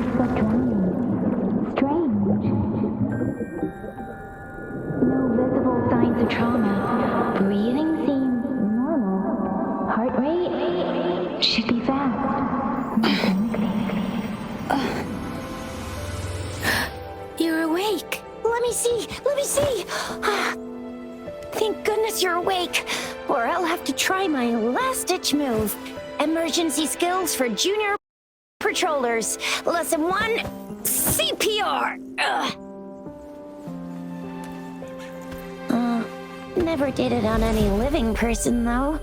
so draining. Strange. No visible signs of trauma. Breathing seems normal. Heart rate should be fast. You're awake. Let me see. Thank goodness you're awake, or I'll have to try my last-ditch move. Emergency skills for junior patrollers. Lesson 1, CPR. Never did it on any living person, though.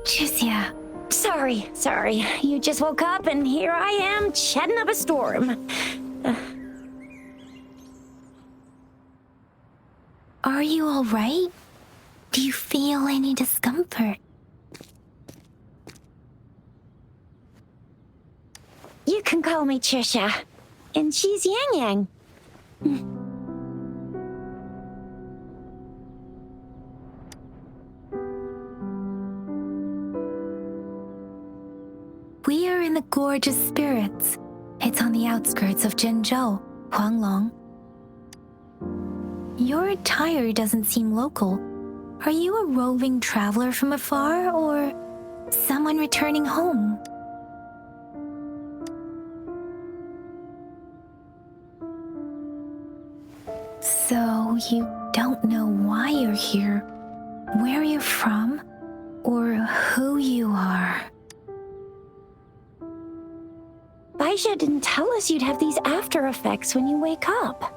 Jusia. Sorry. You just woke up, and here I am, chatting up a storm. Are you all right? Do you feel any discomfort? You can call me Trisha, and she's Yang Yang. We are in the Gorge of Spirits. It's on the outskirts of Zhenzhou, Huanglong. Your attire doesn't seem local. Are you a roving traveler from afar, or someone returning home? So you don't know why you're here, where you're from, or who you are. Baisha didn't tell us you'd have these after effects when you wake up.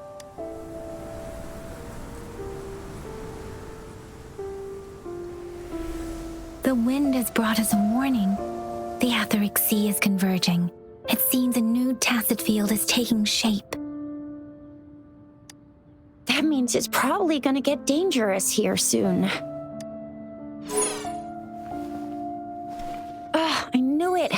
The wind has brought us a warning. The Feathery Sea is converging. It seems a new tacit field is taking shape. That means it's probably gonna get dangerous here soon. I knew it.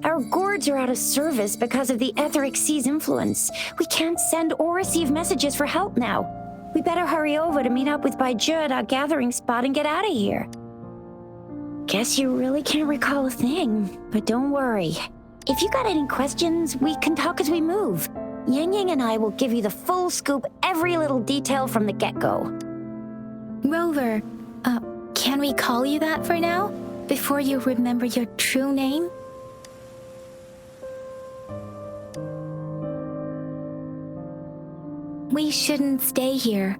Our gourds are out of service because of the Etheric Sea's influence. We can't send or receive messages for help now. We better hurry over to meet up with Baiju at our gathering spot and get out of here. Guess you really can't recall a thing, but don't worry. If you got any questions, we can talk as we move. Yang Yang and I will give you the full scoop, every little detail from the get-go. Rover, can we call you that for now? Before you remember your true name? We shouldn't stay here.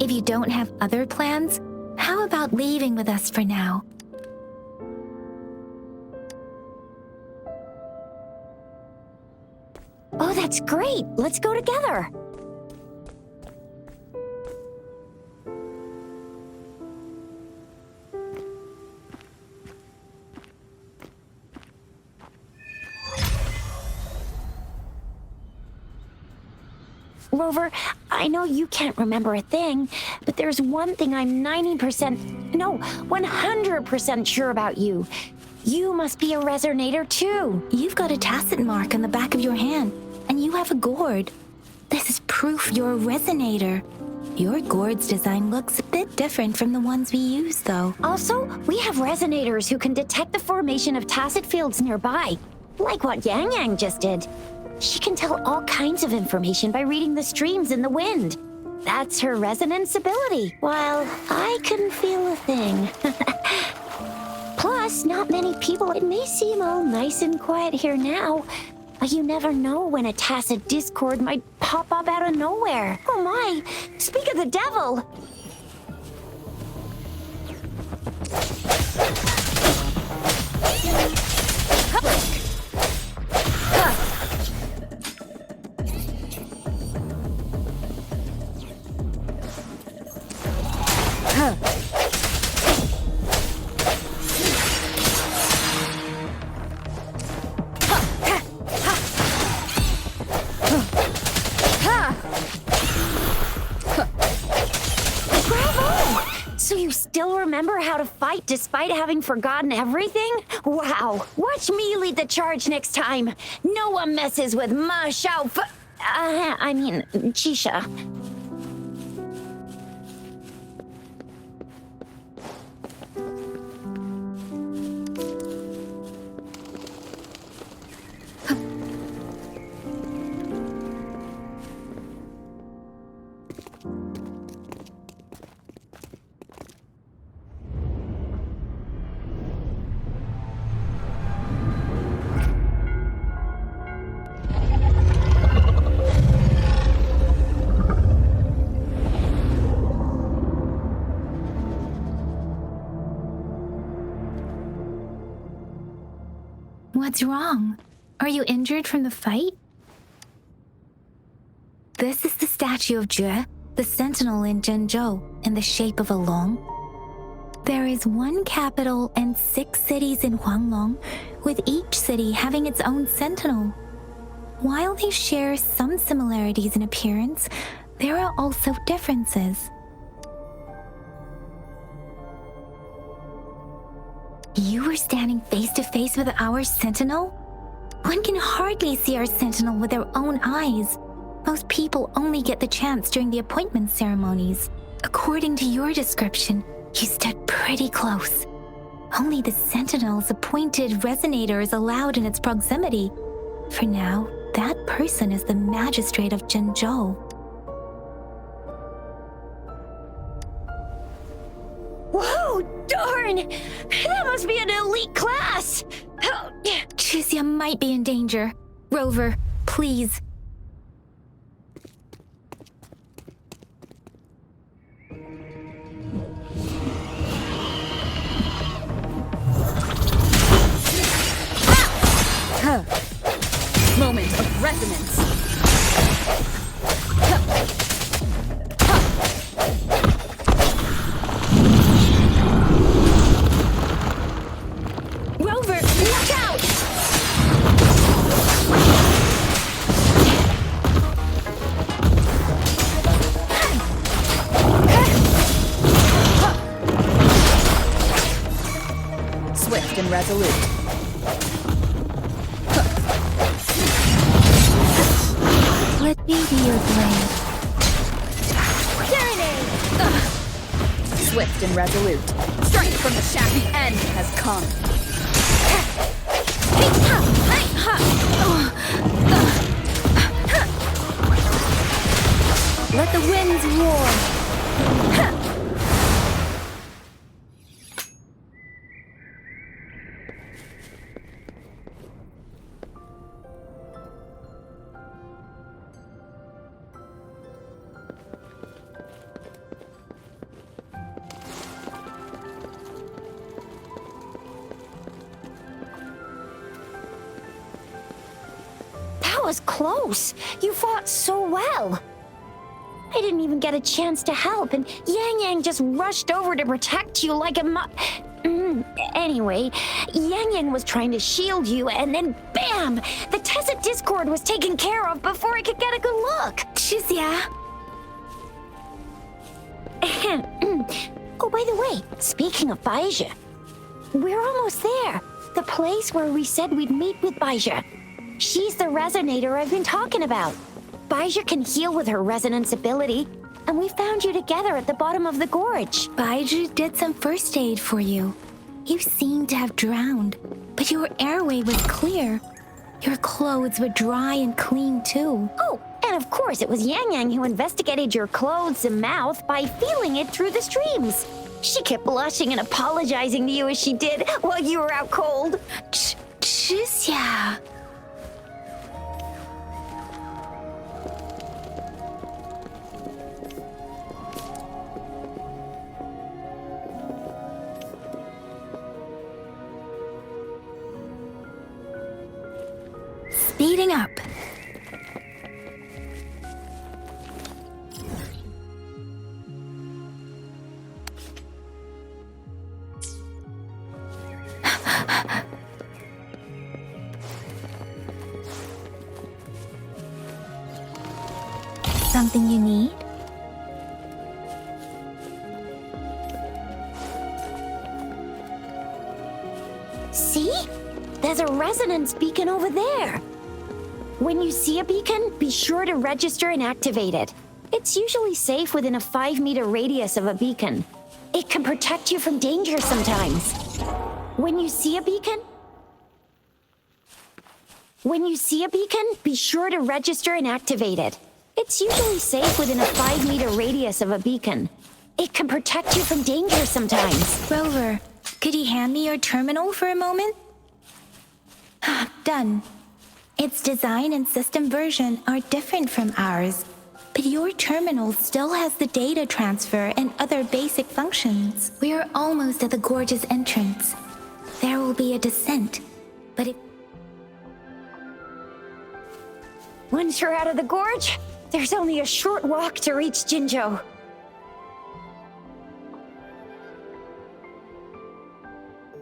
If you don't have other plans, how about leaving with us for now? Oh, that's great. Let's go together. Rover, I know you can't remember a thing, but there's one thing I'm 100% sure about you. You must be a resonator too. You've got a tacit mark on the back of your hand, and you have a gourd. This is proof you're a resonator. Your gourd's design looks a bit different from the ones we use, though. Also, we have resonators who can detect the formation of tacit fields nearby, like what Yang Yang just did. She can tell all kinds of information by reading the streams in the wind. That's her resonance ability, while I couldn't feel a thing. Plus, not many people. It may seem all nice and quiet here now, but you never know when a tacit discord might pop up out of nowhere. Oh my! Speak of the devil! So you still remember how to fight despite having forgotten everything? Wow! Watch me lead the charge next time! No one messes with Ma Xiao Chisha. What's wrong? Are you injured from the fight? This is the statue of Jue, the sentinel in Zhengzhou, in the shape of a long. There is one capital and 6 cities in Huanglong, with each city having its own sentinel. While they share some similarities in appearance, there are also differences. You were standing face to face with our sentinel? One can hardly see our sentinel with their own eyes. Most people only get the chance during the appointment ceremonies. According to your description, you stood pretty close. Only the sentinel's appointed resonator is allowed in its proximity. For now, that person is the magistrate of Zhengzhou. Whoa, darn! That must be an elite class! Chixia might be in danger. Rover, please. Moment of resonance. Rover, watch out! Swift and resolute. Let me be your blade. Swift and resolute. Strength from the shaft's end has come. Let the winds roar. That was close. You fought so well. I didn't even get a chance to help, and Yang Yang just rushed over to protect you like a Anyway, Yang Yang was trying to shield you, and then bam! The Tessa Discord was taken care of before I could get a good look. Chixia. Oh, by the way, speaking of Baizhi, we're almost there. The place where we said we'd meet with Baizhi. She's the resonator I've been talking about. Baizhi can heal with her resonance ability, and we found you together at the bottom of the gorge. Baizhi did some first aid for you. You seemed to have drowned, but your airway was clear. Your clothes were dry and clean too. Oh, and of course it was Yang Yang who investigated your clothes and mouth by feeling it through the streams. She kept blushing and apologizing to you as she did while you were out cold. Chixia. Speeding up. Something you need? See? There's a resonance beacon over there. When you see a beacon, be sure to register and activate it. It's usually safe within a 5-meter radius of a beacon. It can protect you from danger sometimes. When you see a beacon, be sure to register and activate it. It's usually safe within a 5-meter radius of a beacon. It can protect you from danger sometimes. Rover, could you hand me your terminal for a moment? Done. Its design and system version are different from ours, but your terminal still has the data transfer and other basic functions. We are almost at the gorge's entrance. There will be a descent, but if Once we're out of the gorge, there's only a short walk to reach Jinzhou.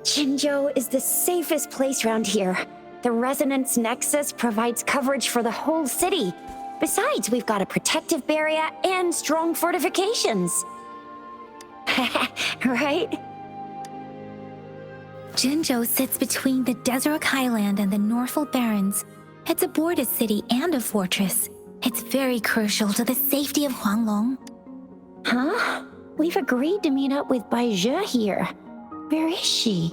Jinzhou is the safest place around here. The Resonance Nexus provides coverage for the whole city. Besides, we've got a protective barrier and strong fortifications. Right? Jinzhou sits between the Desert Highland and the Norfolk Barrens. It's a border city and a fortress. It's very crucial to the safety of Huanglong. Huh? We've agreed to meet up with Bai Zhe here. Where is she?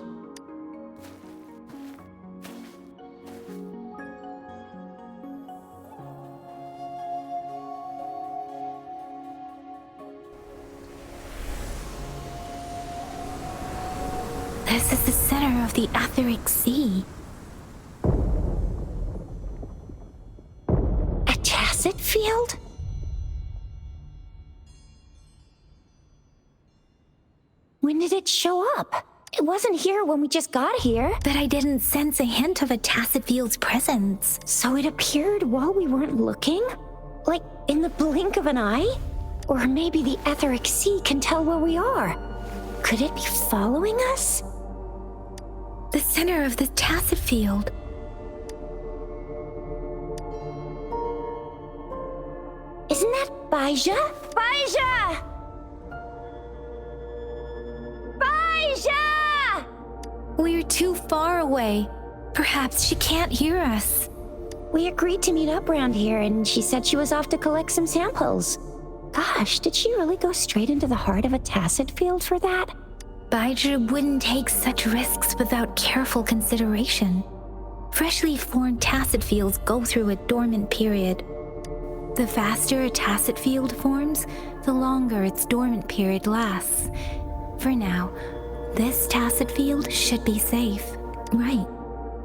This is the center of the Etheric Sea. A tacit field? When did it show up? It wasn't here when we just got here. But I didn't sense a hint of a tacit field's presence. So it appeared while we weren't looking? Like in the blink of an eye? Or maybe the Etheric Sea can tell where we are. Could it be following us? The center of the tacit field. Isn't that Bai Zhe? Bai Zhe! Bai Zhe! We're too far away. Perhaps she can't hear us. We agreed to meet up around here, and she said she was off to collect some samples. Gosh, did she really go straight into the heart of a tacit field for that? Bai Zhe wouldn't take such risks without careful consideration. Freshly formed tacit fields go through a dormant period. The faster a tacit field forms, the longer its dormant period lasts. For now, this tacit field should be safe. Right.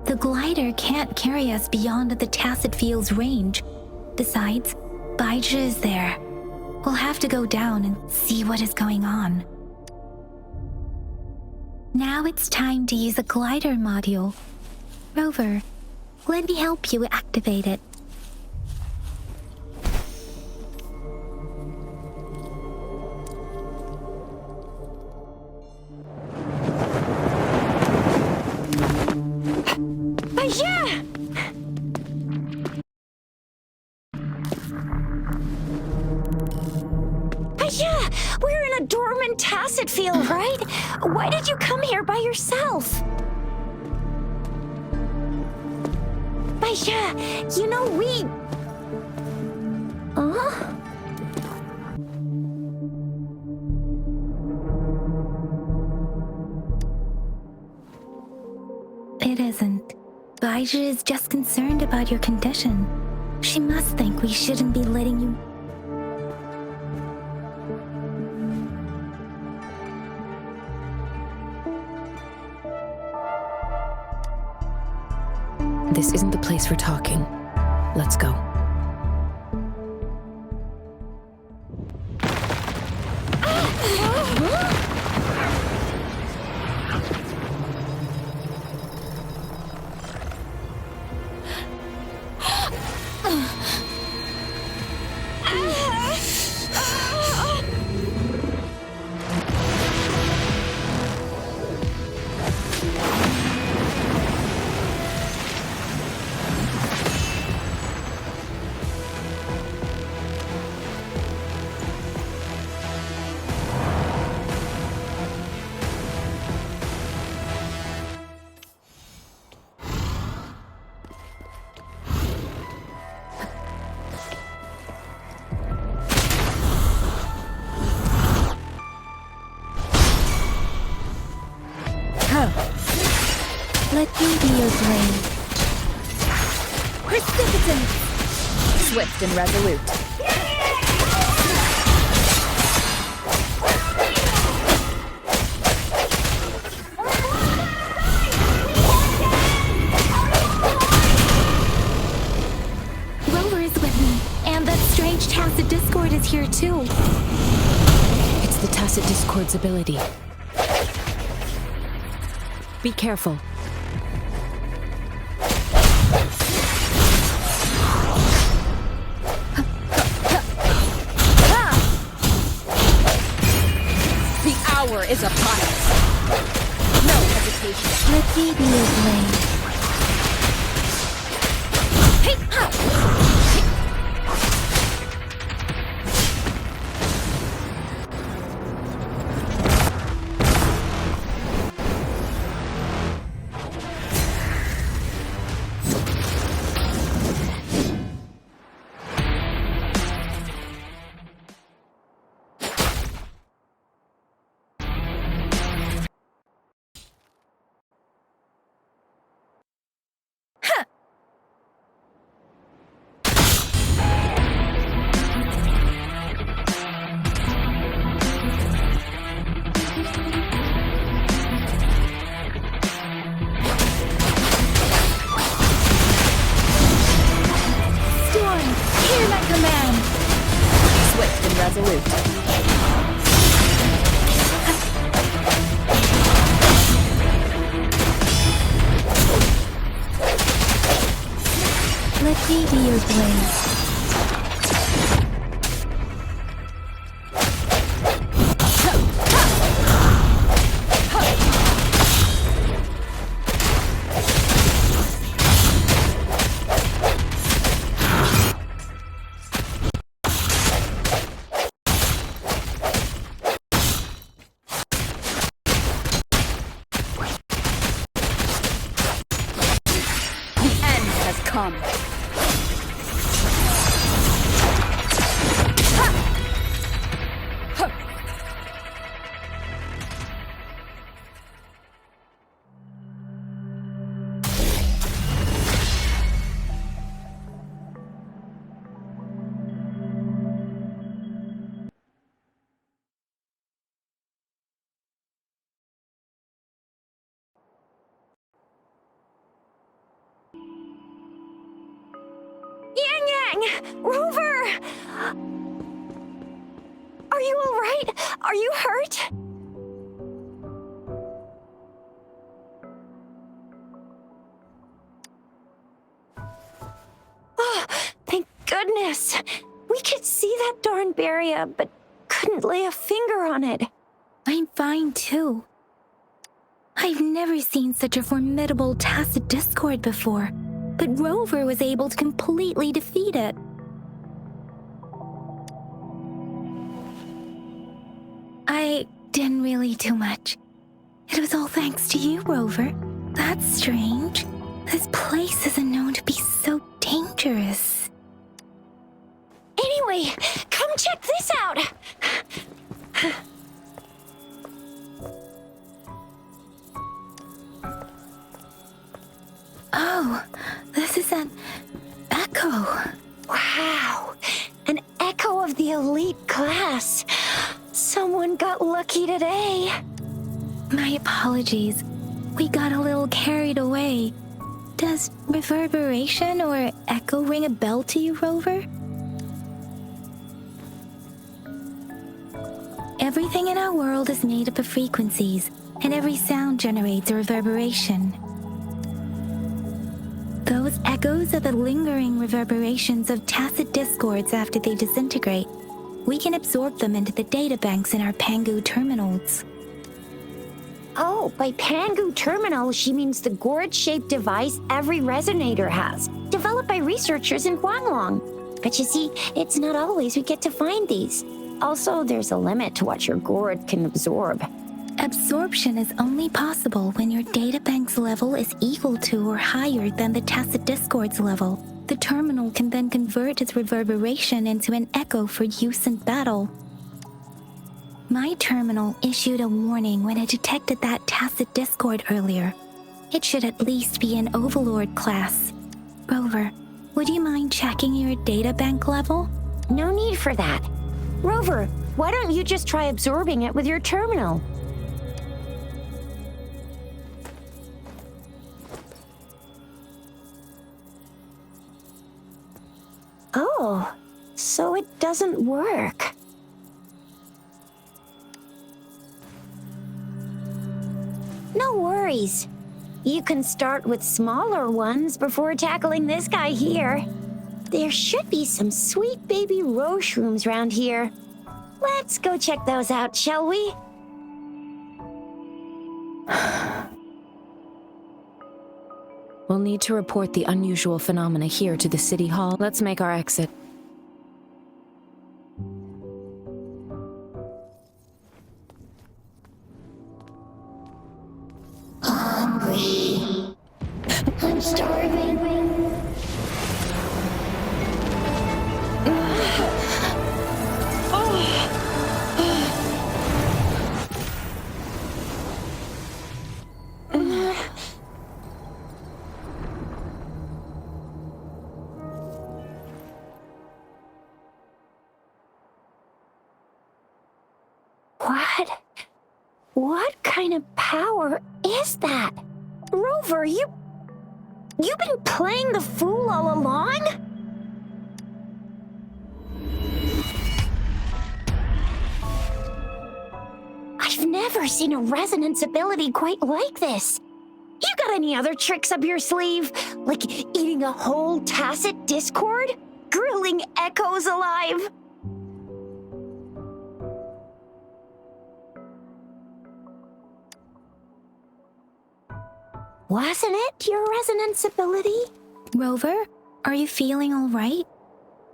The glider can't carry us beyond the tacit field's range. Besides, Bai Zhe is there. We'll have to go down and see what is going on. Now it's time to use a glider module. Rover, let me help you activate it. Bai Zhe! Bai Zhe! We're in a dormant tacit field, right? Why did you come here by yourself? Bai Zhe, you know we... Huh? It isn't. Bai Zhe is just concerned about your condition. She must think we shouldn't be letting you... This isn't the place for talking. Let's go. Let me be your blade. Precipitant! Swift and resolute. Rover is with me, and that strange tacit discord is here too. It's the Tacit Discord's ability. Be careful. suit. Let me be your blade. Come. Rover! Are you all right? Are you hurt? Oh, thank goodness. We could see that darn barrier, but couldn't lay a finger on it. I'm fine too. I've never seen such a formidable tacit discord before, but Rover was able to completely defeat it. I didn't really do much. It was all thanks to you, Rover. That's strange. This place isn't known to be so dangerous. Anyway, come check this out. Oh, this is an echo. Wow, an echo of the elite class. Someone got lucky today. My apologies. We got a little carried away. Does reverberation or echo ring a bell to you, Rover? Everything in our world is made up of frequencies, and every sound generates a reverberation. Those echoes are the lingering reverberations of tacit discords after they disintegrate. We can absorb them into the databanks in our Pangu terminals. Oh, by Pangu terminal, she means the gourd-shaped device every resonator has, developed by researchers in Huanglong. But you see, it's not always we get to find these. Also, there's a limit to what your gourd can absorb. Absorption is only possible when your databank's level is equal to or higher than the tacit discord's level. The terminal can then convert its reverberation into an echo for use in battle. My terminal issued a warning when it detected that tacit discord earlier. It should at least be an Overlord class. Rover, would you mind checking your databank level? No need for that. Rover, why don't you just try absorbing it with your terminal? Oh, so it doesn't work. No worries. You can start with smaller ones before tackling this guy here. There should be some sweet baby rose shrooms around here. Let's go check those out, shall we? We'll need to report the unusual phenomena here to the City Hall. Let's make our exit. Hungry. I'm starving. What kind of power is that? Rover, you've been playing the fool all along? I've never seen a resonance ability quite like this. You got any other tricks up your sleeve? Like eating a whole tacit discord? Grilling echoes alive? Wasn't it your resonance ability? Rover, are you feeling all right?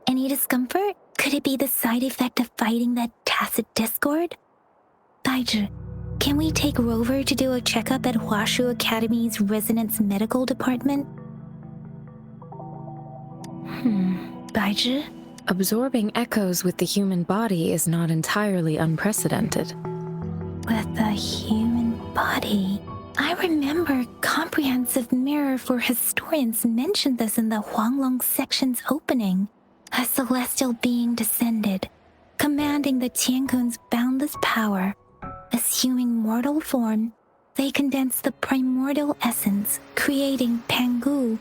Any discomfort? Could it be the side effect of fighting that tacit discord? Baizhi, can we take Rover to do a checkup at Huashu Academy's Resonance Medical Department? Baizhi? Absorbing echoes with the human body is not entirely unprecedented. With the human body. I remember Comprehensive Mirror for Historians mentioned this in the Huanglong section's opening. A celestial being descended, commanding the Tiankun's boundless power. Assuming mortal form, they condensed the primordial essence, creating Pangu.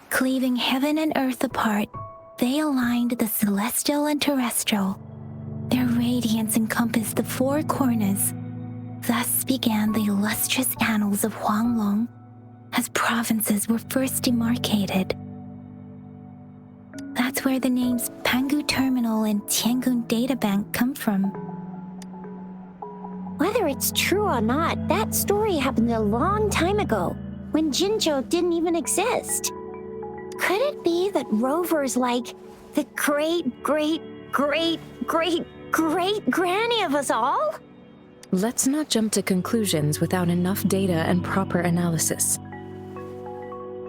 Cleaving heaven and earth apart, they aligned the celestial and terrestrial. Their radiance encompassed the four corners. Thus began the illustrious annals of Huanglong, as provinces were first demarcated. That's where the names Pangu Terminal and Tiangun Databank come from. Whether it's true or not, that story happened a long time ago, when Jinzhou didn't even exist. Could it be that Rover's like the great granny of us all? Let's not jump to conclusions without enough data and proper analysis.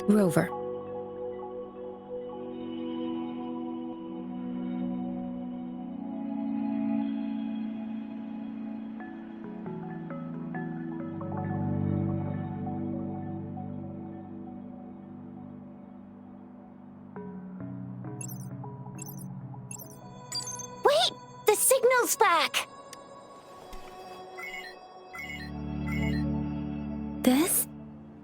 Rover. Wait! The signal's back! This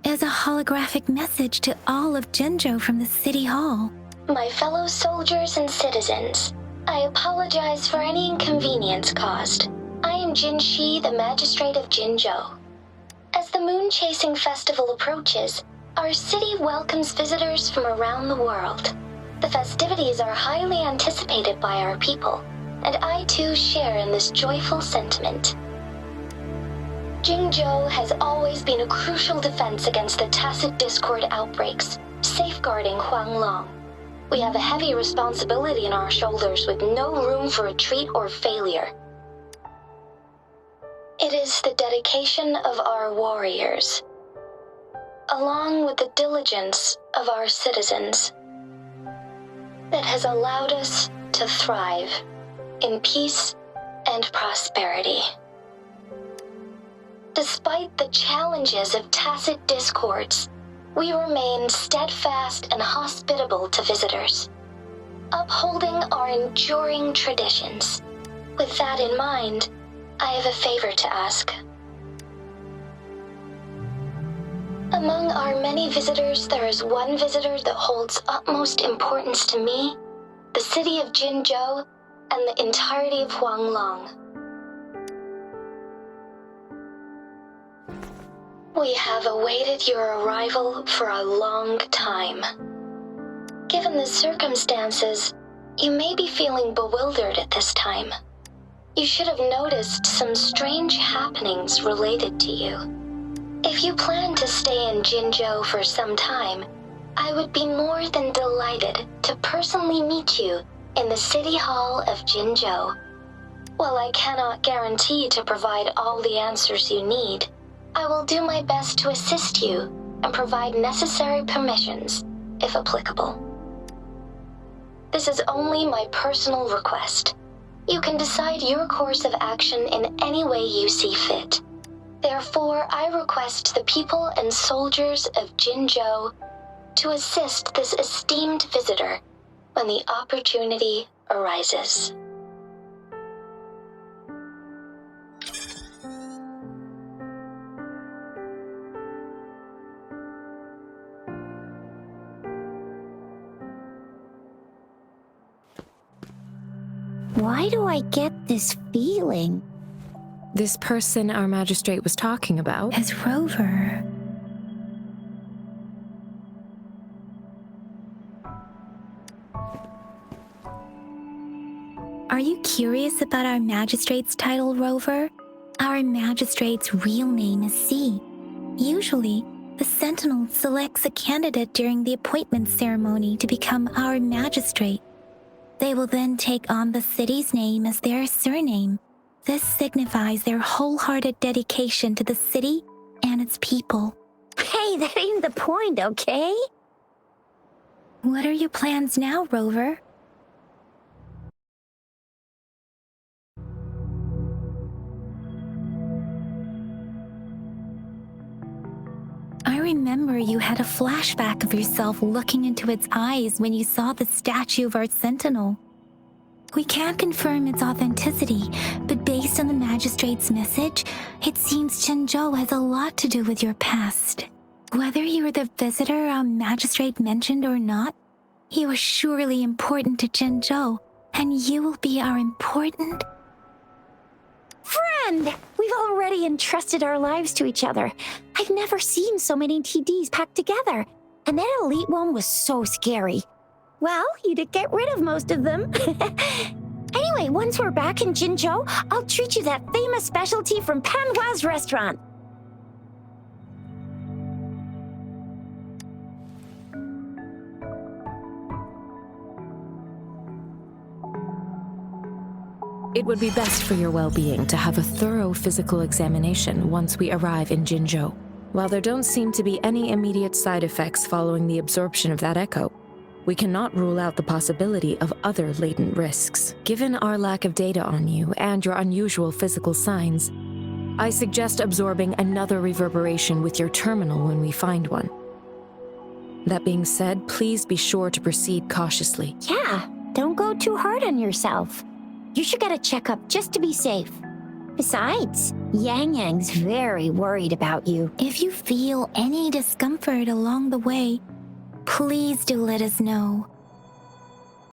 is a holographic message to all of Jinzhou from the City Hall. My fellow soldiers and citizens, I apologize for any inconvenience caused. I am Jin Shi, the Magistrate of Jinzhou. As the Moon Chasing Festival approaches, our city welcomes visitors from around the world. The festivities are highly anticipated by our people, and I too share in this joyful sentiment. Jinzhou has always been a crucial defense against the tacit discord outbreaks, safeguarding Huanglong. We have a heavy responsibility on our shoulders with no room for retreat or failure. It is the dedication of our warriors, along with the diligence of our citizens, that has allowed us to thrive in peace and prosperity. Despite the challenges of tacit discords, we remain steadfast and hospitable to visitors, upholding our enduring traditions. With that in mind, I have a favor to ask. Among our many visitors, there is one visitor that holds utmost importance to me, the city of Jinzhou, and the entirety of Huanglong. We have awaited your arrival for a long time. Given the circumstances, you may be feeling bewildered at this time. You should have noticed some strange happenings related to you. If you plan to stay in Jinzhou for some time, I would be more than delighted to personally meet you in the City Hall of Jinzhou. While I cannot guarantee to provide all the answers you need, I will do my best to assist you and provide necessary permissions, if applicable. This is only my personal request. You can decide your course of action in any way you see fit. Therefore, I request the people and soldiers of Jinzhou to assist this esteemed visitor when the opportunity arises. Why do I get this feeling? This person our magistrate was talking about? As Rover. Are you curious about our magistrate's title, Rover? Our magistrate's real name is C. Usually, the Sentinel selects a candidate during the appointment ceremony to become our magistrate. They will then take on the city's name as their surname. This signifies their wholehearted dedication to the city and its people. Hey, that ain't the point, okay? What are your plans now, Rover? I remember you had a flashback of yourself looking into its eyes when you saw the statue of our Sentinel. We can't confirm its authenticity, but based on the magistrate's message, it seems Zhenzhou has a lot to do with your past. Whether you are the visitor our magistrate mentioned or not, you are surely important to Zhenzhou, and you will be our important... Friend! We've already entrusted our lives to each other. I've never seen so many TDs packed together. And that elite one was so scary. Well, you did get rid of most of them. Anyway, once we're back in Jinzhou, I'll treat you that famous specialty from Panhua's restaurant. It would be best for your well-being to have a thorough physical examination once we arrive in Jinzhou. While there don't seem to be any immediate side effects following the absorption of that echo, we cannot rule out the possibility of other latent risks. Given our lack of data on you and your unusual physical signs, I suggest absorbing another reverberation with your terminal when we find one. That being said, please be sure to proceed cautiously. Yeah, don't go too hard on yourself. You should get a checkup just to be safe. Besides, Yang Yang's very worried about you. If you feel any discomfort along the way, please do let us know.